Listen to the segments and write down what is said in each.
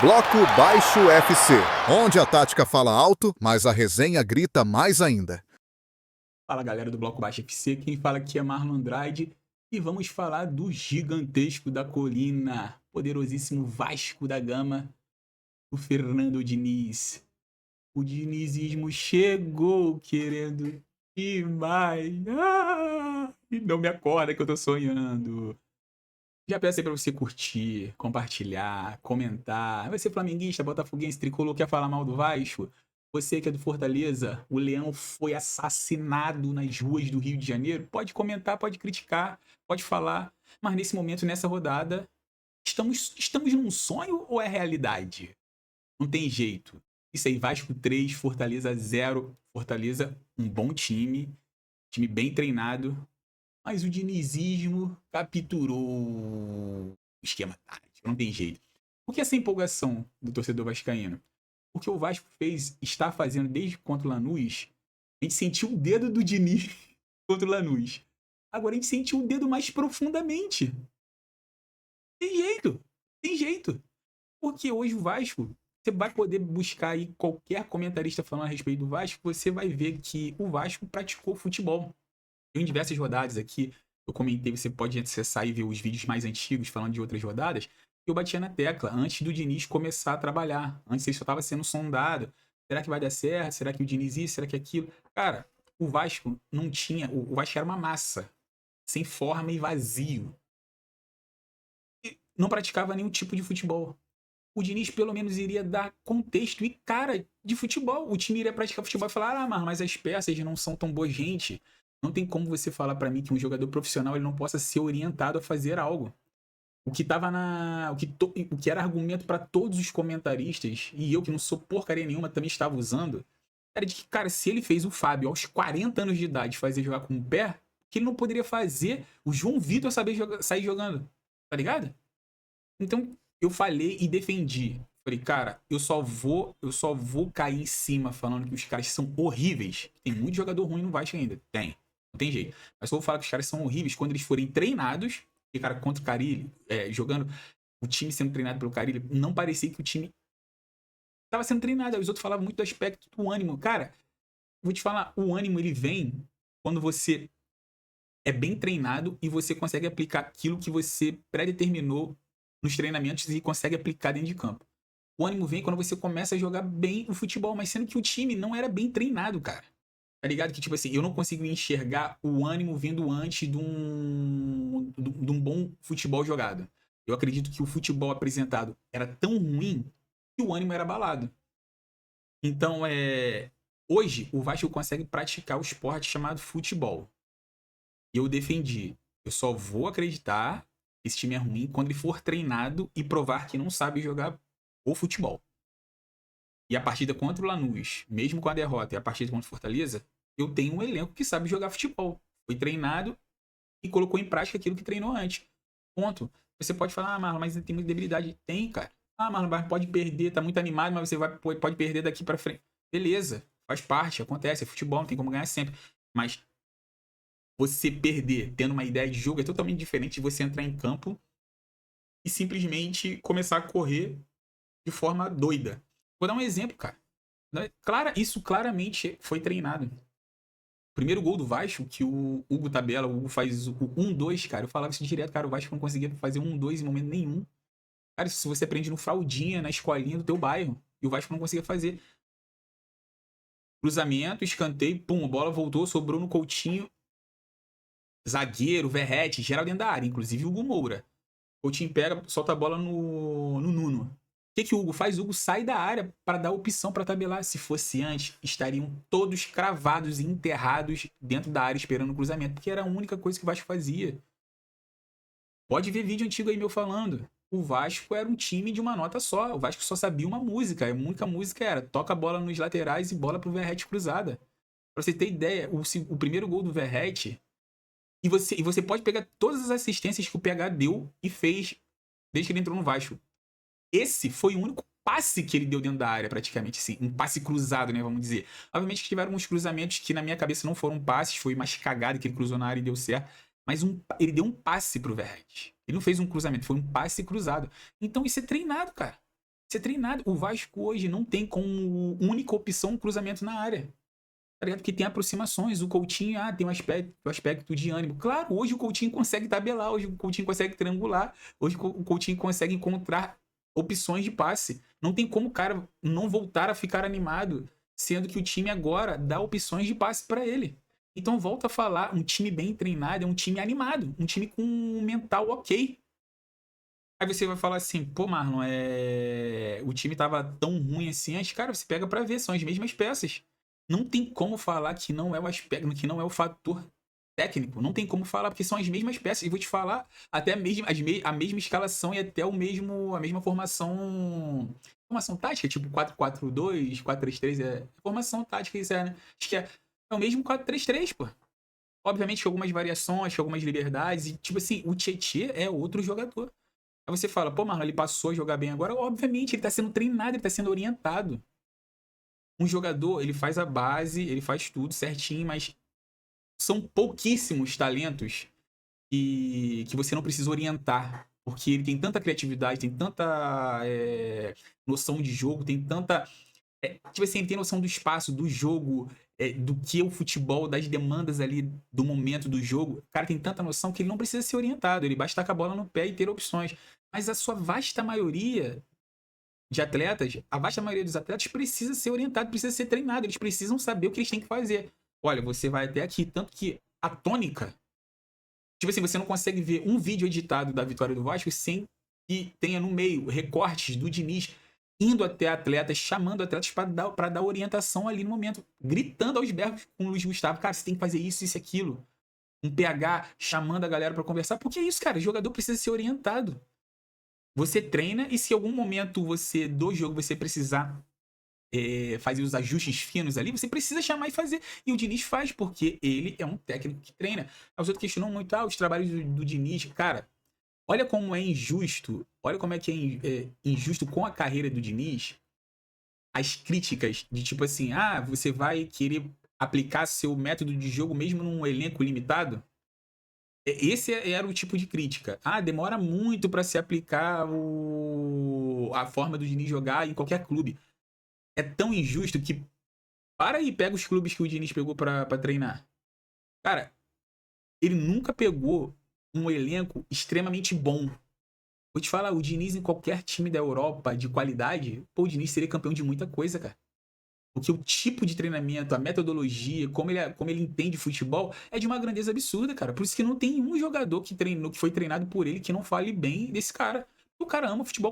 Bloco Baixo FC, onde a tática fala alto, mas a resenha grita mais ainda. Fala galera do Bloco Baixo FC, quem fala aqui é Marlon Andrade e vamos falar do gigantesco da colina, poderosíssimo Vasco da Gama, o Fernando Diniz. O dinizismo chegou querendo demais. E não me acorda que eu tô sonhando. Já peço aí pra você curtir, compartilhar, comentar. Vai ser flamenguista, botafoguense, tricolor, quer falar mal do Vasco? Você que é do Fortaleza, o Leão foi assassinado nas ruas do Rio de Janeiro? Pode comentar, pode criticar, pode falar. Mas nesse momento, nessa rodada, estamos num sonho ou é realidade? Não tem jeito. Isso aí, Vasco 3, Fortaleza 0. Fortaleza, um bom time bem treinado. Mas o dinizismo capturou o esquema tático, não tem jeito. Por que essa empolgação do torcedor vascaíno? Porque o Vasco está fazendo desde contra o Lanús, a gente sentiu o dedo do Diniz contra o Lanús. Agora a gente sentiu o dedo mais profundamente. Tem jeito. Porque hoje o Vasco, você vai poder buscar aí qualquer comentarista falando a respeito do Vasco, você vai ver que o Vasco praticou futebol. Em diversas rodadas aqui, eu comentei, você pode acessar e ver os vídeos mais antigos falando de outras rodadas, eu batia na tecla antes do Diniz começar a trabalhar. Antes ele só estava sendo sondado. Será que vai dar certo? Será que o Diniz isso? Será que aquilo? Cara, o Vasco não tinha... O Vasco era uma massa, sem forma e vazio. E não praticava nenhum tipo de futebol. O Diniz pelo menos iria dar contexto e cara de futebol. O time iria praticar futebol e falar, mas as peças não são tão boas, gente. Não tem como você falar pra mim que um jogador profissional ele não possa ser orientado a fazer algo. O que tava o que era argumento pra todos os comentaristas, e eu que não sou porcaria nenhuma também estava usando, era de que, cara, se ele fez o Fábio aos 40 anos de idade fazer jogar com o pé, que ele não poderia fazer o João Vitor sair jogando. Tá ligado? Então, eu falei e defendi. Falei, cara, eu só vou cair em cima falando que os caras são horríveis. Tem muito jogador ruim no Vasco ainda. Tem. Não tem jeito. Mas só vou falar que os caras são horríveis quando eles forem treinados. E, cara, contra o Carille, jogando o time sendo treinado pelo Carille, não parecia que o time estava sendo treinado. Os outros falavam muito do aspecto do ânimo. Cara, vou te falar, o ânimo ele vem quando você é bem treinado e você consegue aplicar aquilo que você predeterminou nos treinamentos e consegue aplicar dentro de campo. O ânimo vem quando você começa a jogar bem o futebol, mas sendo que o time não era bem treinado, cara. Tá ligado? Que, tipo assim, eu não consigo enxergar o ânimo vindo antes de um bom futebol jogado. Eu acredito que o futebol apresentado era tão ruim que o ânimo era abalado. Então, hoje, o Vasco consegue praticar o esporte chamado futebol. E eu defendi. Eu só vou acreditar que esse time é ruim quando ele for treinado e provar que não sabe jogar o futebol. E a partida contra o Lanús, mesmo com a derrota, e a partida contra o Fortaleza, eu tenho um elenco que sabe jogar futebol. Foi treinado e colocou em prática aquilo que treinou antes. Ponto. Você pode falar, Marlon, mas tem muita debilidade. Tem, cara. Marlon, mas pode perder, tá muito animado, mas você pode perder daqui pra frente. Beleza, faz parte, acontece, é futebol, não tem como ganhar sempre. Mas você perder tendo uma ideia de jogo é totalmente diferente de você entrar em campo e simplesmente começar a correr de forma doida. Vou dar um exemplo, cara. Isso claramente foi treinado. O primeiro gol do Vasco, que o Hugo tabela, o Hugo faz o 1-2, cara. Eu falava isso direto, cara. O Vasco não conseguia fazer 1-2 em momento nenhum. Cara, se você aprende no fraldinha, na escolinha do teu bairro, e o Vasco não conseguia fazer. Cruzamento, escanteio, pum, a bola voltou, sobrou no Coutinho. Zagueiro, Verrete, geral dentro da área, inclusive o Hugo Moura. Coutinho pega, solta a bola no Nuno. O que o Hugo faz? O Hugo sai da área para dar opção para tabelar. Se fosse antes, estariam todos cravados e enterrados dentro da área esperando o cruzamento, porque era a única coisa que o Vasco fazia. Pode ver vídeo antigo aí meu falando. O Vasco era um time de uma nota só. O Vasco só sabia uma música. A única música era toca a bola nos laterais e bola pro Verrete cruzada. Pra você ter ideia, o primeiro gol do Verrete, e você pode pegar todas as assistências que o PH deu e fez desde que ele entrou no Vasco. Esse foi o único passe que ele deu dentro da área, praticamente, assim. Um passe cruzado, né, vamos dizer. Obviamente que tiveram alguns cruzamentos que na minha cabeça não foram passes, foi uma cagada que ele cruzou na área e deu certo. Mas ele deu um passe pro Verratti. Ele não fez um cruzamento, foi um passe cruzado. Então isso é treinado, cara. ser treinado. O Vasco hoje não tem como única opção um cruzamento na área. Tá ligado? Porque tem aproximações. O Coutinho, tem um aspecto de ânimo. Claro, hoje o Coutinho consegue tabelar, hoje o Coutinho consegue triangular, hoje o Coutinho consegue encontrar opções de passe. Não tem como o cara não voltar a ficar animado, sendo que o time agora dá opções de passe para ele. Então, volta a falar, um time bem treinado é um time animado, um time com um mental ok. Aí você vai falar assim, pô, Marlon, o time tava tão ruim assim antes. Cara, você pega pra ver, são as mesmas peças. Não tem como falar que não é o aspecto, que não é o fator técnico. Não tem como falar, porque são as mesmas peças. E vou te falar, até mesmo, a mesma escalação e até a mesma formação tática, tipo 4-4-2, 4-3-3, formação tática, isso né? Acho que é o mesmo 4-3-3, pô. Obviamente, com algumas variações, com algumas liberdades, e tipo assim, o Tietê é outro jogador. Aí você fala, pô, Marlon, ele passou a jogar bem agora. Obviamente, ele tá sendo treinado, ele tá sendo orientado. Um jogador, ele faz a base, ele faz tudo certinho, mas são pouquíssimos talentos que você não precisa orientar. Porque ele tem tanta criatividade, tem tanta noção de jogo, tem tanta. Tipo assim, ele tem noção do espaço, do jogo, do que é o futebol, das demandas ali do momento do jogo. O cara tem tanta noção que ele não precisa ser orientado, ele basta estar com a bola no pé e ter opções. Mas a sua vasta maioria de atletas, a vasta maioria dos atletas precisa ser orientado, precisa ser treinado, eles precisam saber o que eles têm que fazer. Olha, você vai até aqui, tanto que a tônica, tipo assim, você não consegue ver um vídeo editado da vitória do Vasco sem que tenha no meio recortes do Diniz indo até atletas, chamando atletas para dar orientação ali no momento, gritando aos berros com o Luiz Gustavo, cara, você tem que fazer isso, isso e aquilo. Um PH chamando a galera para conversar, porque é isso, cara, o jogador precisa ser orientado. Você treina e se em algum momento do jogo você precisar fazer os ajustes finos ali, você precisa chamar e fazer. E o Diniz faz, porque ele é um técnico que treina. Os outros questionam muito, os trabalhos do Diniz. Cara, olha como é injusto, olha como é que é injusto com a carreira do Diniz, as críticas de tipo assim, você vai querer aplicar seu método de jogo mesmo num elenco limitado? Esse era o tipo de crítica. Demora muito para se aplicar a forma do Diniz jogar em qualquer clube. É tão injusto que para aí, pega os clubes que o Diniz pegou pra treinar. Cara, ele nunca pegou um elenco extremamente bom. Vou te falar, o Diniz em qualquer time da Europa de qualidade, o Diniz seria campeão de muita coisa, cara. Porque o tipo de treinamento, a metodologia, como ele entende futebol, é de uma grandeza absurda, cara. Por isso que não tem um jogador que foi treinado por ele que não fale bem desse cara. O cara ama futebol,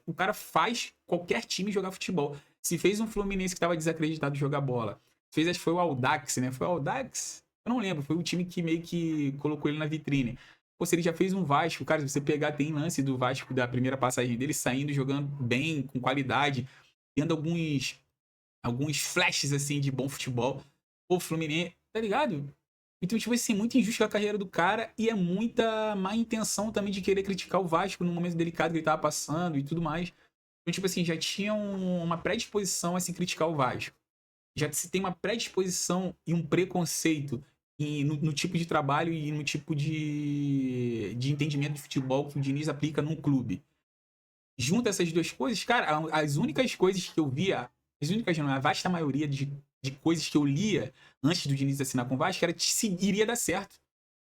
o cara faz qualquer time jogar futebol. Se fez um Fluminense que estava desacreditado de jogar bola, acho que foi o Audax, né? Foi o Audax? Eu não lembro, foi o time que meio que colocou ele na vitrine. Pô, se ele já fez um Vasco, cara, se você pegar, tem lance do Vasco da primeira passagem dele, saindo, jogando bem, com qualidade, tendo alguns flashes, assim, de bom futebol. Pô, Fluminense, tá ligado? Então, tipo assim, muito injusto a carreira do cara e é muita má intenção também de querer criticar o Vasco no momento delicado que ele tava passando e tudo mais. Então, tipo assim, já tinha uma predisposição a se criticar o Vasco. Já se tem uma predisposição e um preconceito no tipo de trabalho e no tipo de entendimento de futebol que o Diniz aplica num clube. Junta essas duas coisas, cara, as únicas coisas que eu via, as únicas não, a vasta maioria de coisas que eu lia antes do Diniz assinar com o Vasco era se iria dar certo,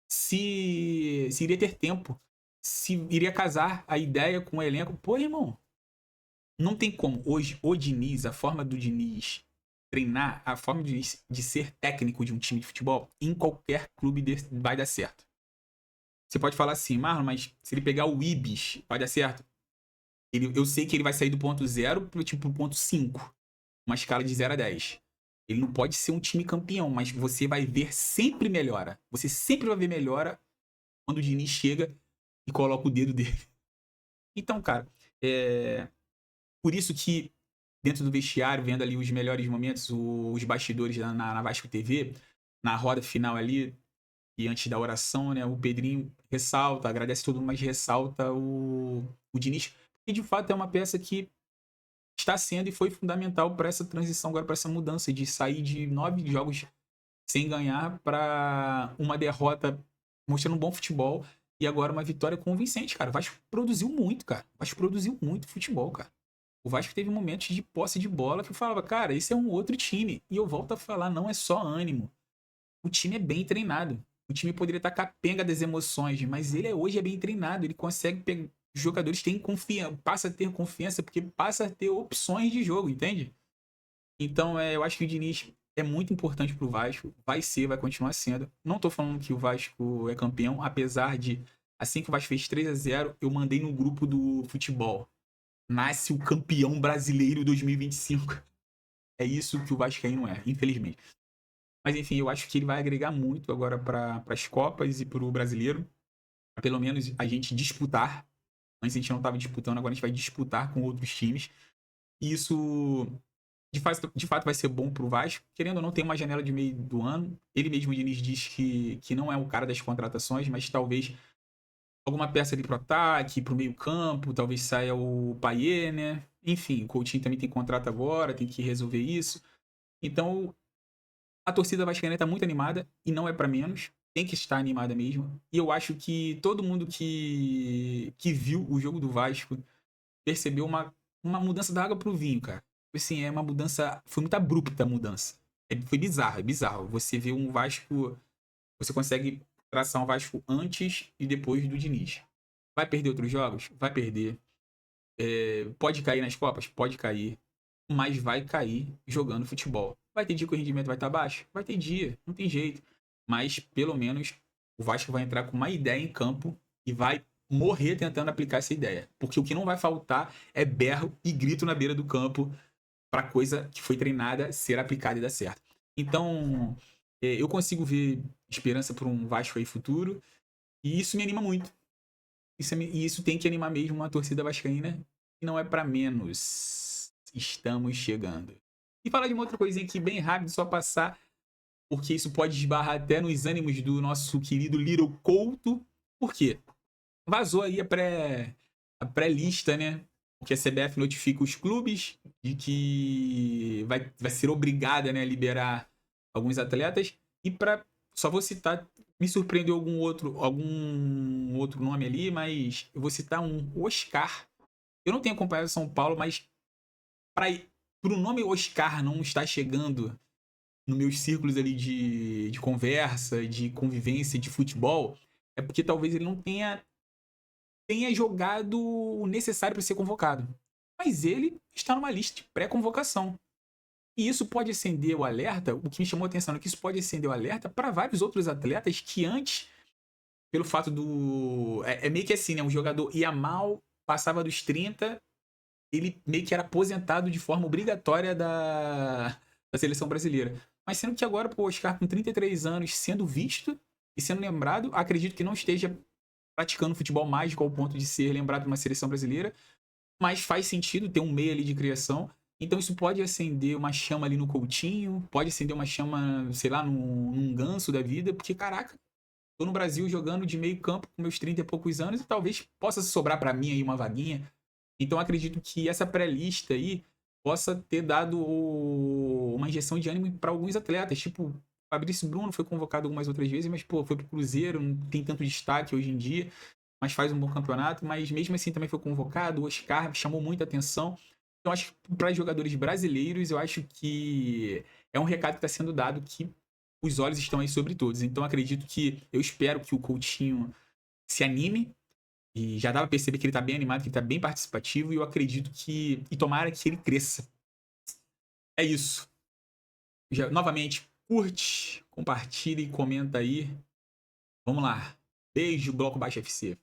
se iria ter tempo, se iria casar a ideia com o elenco. Pô, irmão, não tem como. Hoje, o Diniz, a forma do Diniz treinar, a forma de ser técnico de um time de futebol, em qualquer clube vai dar certo. Você pode falar assim, Marlon, mas se ele pegar o Ibis, vai dar certo? Eu sei que ele vai sair do ponto 0 pro tipo ponto 5. Uma escala de 0 a 10. Ele não pode ser um time campeão, mas você vai ver sempre melhora. Você sempre vai ver melhora quando o Diniz chega e coloca o dedo dele. Então, cara, por isso que dentro do vestiário, vendo ali os melhores momentos, os bastidores na Vasco TV, na roda final ali, e antes da oração, né, o Pedrinho ressalta, agradece todo mundo, mas ressalta o Diniz, que de fato é uma peça que está sendo e foi fundamental para essa transição, agora para essa mudança de sair de 9 jogos sem ganhar para uma derrota mostrando um bom futebol e agora uma vitória convincente, cara. O Vasco produziu muito, cara. O Vasco produziu muito futebol, cara. o Vasco teve momentos de posse de bola que eu falava, cara, esse é um outro time. E eu volto a falar, não é só ânimo. O time é bem treinado. O time poderia estar capenga das emoções, mas ele hoje é bem treinado. Ele consegue pegar. Os jogadores têm confiança, passa a ter confiança, porque passa a ter opções de jogo, entende? Então, eu acho que o Diniz é muito importante pro Vasco. Vai ser, vai continuar sendo. Não tô falando que o Vasco é campeão, apesar de, assim que o Vasco fez 3-0, eu mandei no grupo do futebol. Nasce o campeão brasileiro 2025. É isso que o Vascaíno é, infelizmente. Mas enfim, eu acho que ele vai agregar muito agora para as Copas e para o brasileiro. Pra pelo menos a gente disputar. Antes a gente não estava disputando, agora a gente vai disputar com outros times. E isso, de fato vai ser bom pro Vasco. Querendo ou não, tem uma janela de meio do ano. Ele mesmo, o Diniz, diz que não é o cara das contratações, mas talvez alguma peça ali pro ataque, pro meio campo, talvez saia o Payet, né? Enfim, o Coutinho também tem contrato agora, tem que resolver isso. Então, a torcida vascaína tá muito animada e não é para menos. Tem que estar animada mesmo. E eu acho que todo mundo que viu o jogo do Vasco percebeu uma mudança da água pro vinho, cara. Assim, é uma mudança. Foi muito abrupta a mudança. Foi bizarro, é bizarro. Você vê um Vasco. Você consegue traçar um Vasco antes e depois do Diniz. Vai perder outros jogos? Vai perder. Pode cair nas Copas? Pode cair. Mas vai cair jogando futebol. Vai ter dia que o rendimento vai estar baixo? Vai ter dia, não tem jeito. Mas, pelo menos, o Vasco vai entrar com uma ideia em campo e vai morrer tentando aplicar essa ideia. Porque o que não vai faltar é berro e grito na beira do campo para coisa que foi treinada ser aplicada e dar certo. Então, eu consigo ver esperança para um Vasco aí futuro e isso me anima muito. E isso tem que animar mesmo uma torcida vascaína e não é para menos. Estamos chegando. E falar de uma outra coisinha aqui bem rápido, só passar, porque isso pode esbarrar até nos ânimos do nosso querido Little Couto. Por quê? Vazou aí a pré-lista, né? Porque a CBF notifica os clubes de que vai ser obrigada, né, a liberar alguns atletas. E para só vou citar, me surpreendeu algum outro nome ali, mas eu vou citar o Oscar. Eu não tenho acompanhado São Paulo, mas para o nome Oscar não estar chegando nos meus círculos ali de conversa, de convivência, de futebol, é porque talvez ele não tenha jogado o necessário para ser convocado. Mas ele está numa lista de pré-convocação. E isso pode acender o alerta, o que me chamou a atenção é que isso pode acender o alerta para vários outros atletas que antes, pelo fato do... É meio que assim, né? Um jogador ia mal, passava dos 30, ele meio que era aposentado de forma obrigatória da seleção brasileira. Mas sendo que agora, pô, o Oscar com 33 anos sendo visto e sendo lembrado, acredito que não esteja praticando futebol mágico ao ponto de ser lembrado de uma seleção brasileira, mas faz sentido ter um meio ali de criação. Então isso pode acender uma chama ali no Coutinho, pode acender uma chama, sei lá, num Ganso da vida, porque caraca, tô no Brasil jogando de meio campo com meus 30 e poucos anos e talvez possa sobrar para mim aí uma vaguinha. Então acredito que essa pré-lista aí possa ter dado uma injeção de ânimo para alguns atletas, tipo Fabrício Bruno foi convocado algumas outras vezes, mas pô, foi pro Cruzeiro, não tem tanto destaque hoje em dia, mas faz um bom campeonato, mas mesmo assim também foi convocado, o Oscar chamou muita atenção. Então acho que para jogadores brasileiros, eu acho que é um recado que está sendo dado que os olhos estão aí sobre todos. Então acredito que, eu espero que o Coutinho se anime, e já dá pra perceber que ele tá bem animado, que ele tá bem participativo, e eu acredito que, e tomara que ele cresça. É isso. Novamente, curte, compartilha e comenta aí. Vamos lá. Beijo, Bloco Baixo FC.